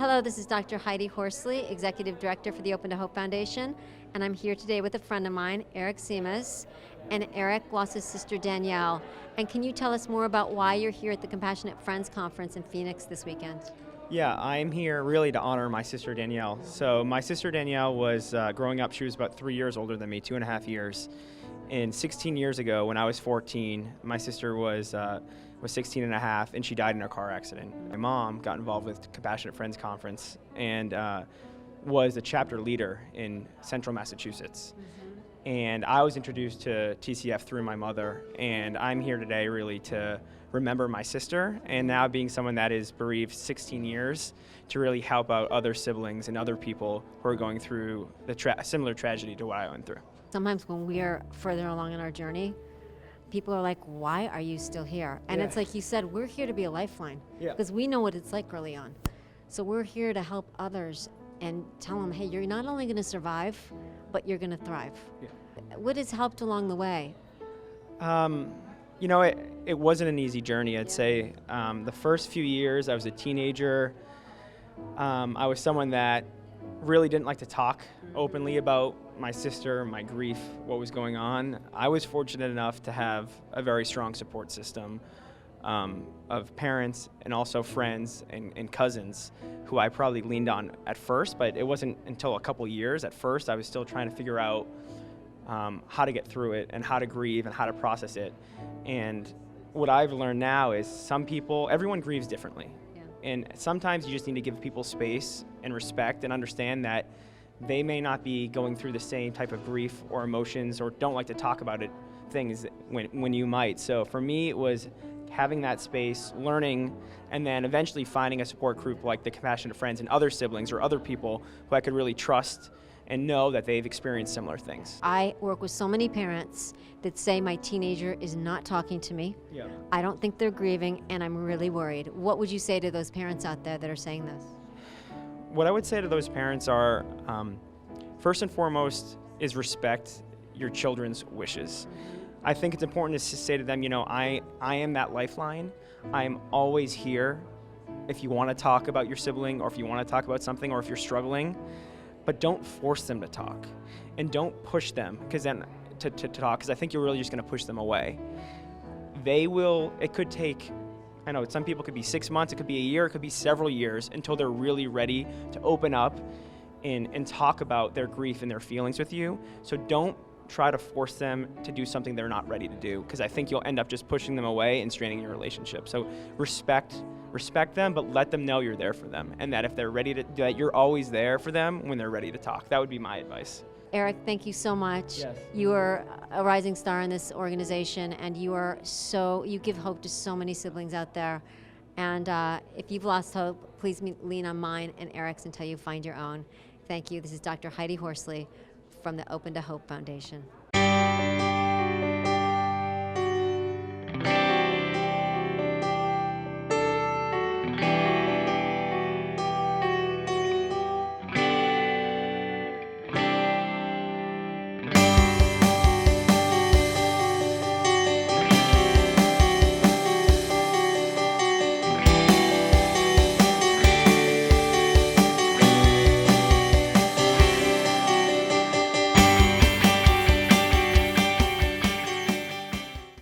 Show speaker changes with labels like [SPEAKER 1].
[SPEAKER 1] Hello, this is Dr. Heidi Horsley, Executive Director for the Open to Hope Foundation, and I'm here today with a friend of mine, Eric Simas, and Eric lost his sister Danielle. And can you tell us more about why you're here at the Compassionate Friends Conference in Phoenix this weekend?
[SPEAKER 2] Yeah, I'm here really to honor my sister Danielle. So my sister Danielle was growing up, she was about 3 years older than me, 2.5 years. And 16 years ago, when I was 14, my sister was 16 and a half, and she died in a car accident. My mom got involved with Compassionate Friends Conference and was a chapter leader in central Massachusetts. And I was introduced to TCF through my mother, and I'm here today really to remember my sister, and now being someone that is bereaved 16 years, to really help out other siblings and other people who are going through the similar tragedy to what I went through.
[SPEAKER 1] Sometimes when we're further along in our journey, people are like, why are you still here? And It's like you said, we're here to be a lifeline because we know what it's like early on. So we're here to help others and tell them, hey, you're not only going to survive, but you're going to thrive. What has helped along the way?
[SPEAKER 2] You know, it wasn't an easy journey, I'd say. The first few years, I was a teenager. I was someone that really didn't like to talk openly about my sister, my grief, what was going on. I was fortunate enough to have a very strong support system of parents and also friends and cousins who I probably leaned on at first, but it wasn't until a couple years. At first, I was still trying to figure out how to get through it and how to grieve and how to process it. And what I've learned now is everyone grieves differently. And sometimes you just need to give people space and respect and understand that they may not be going through the same type of grief or emotions or don't like to talk about things when you might. So for me, it was having that space, learning, and then eventually finding a support group like the Compassionate Friends and other siblings or other people who I could really trust and know that they've experienced similar things.
[SPEAKER 1] I work with so many parents that say my teenager is not talking to me. I don't think they're grieving, and I'm really worried. What would you say to those parents out there that are saying this?
[SPEAKER 2] What I would say to those parents are, first and foremost, is respect your children's wishes. I think it's important to say to them, you know, I am that lifeline. I'm always here if you want to talk about your sibling or if you want to talk about something or if you're struggling. But don't force them to talk, and don't push them to talk, because I think you're really just going to push them away. It could take, I know some people could be 6 months, it could be a year, it could be several years until they're really ready to open up and talk about their grief and their feelings with you. So don't try to force them to do something they're not ready to do, because I think you'll end up just pushing them away and straining your relationship. So respect them, but let them know you're there for them, and that if they're ready to, that you're always there for them when they're ready to talk. That would be my advice.
[SPEAKER 1] Eric, thank you so much.
[SPEAKER 2] Yes.
[SPEAKER 1] You are a rising star in this organization, and you give hope to so many siblings out there. And if you've lost hope, please lean on mine and Eric's until you find your own. Thank you. This is Dr. Heidi Horsley from the Open to Hope Foundation.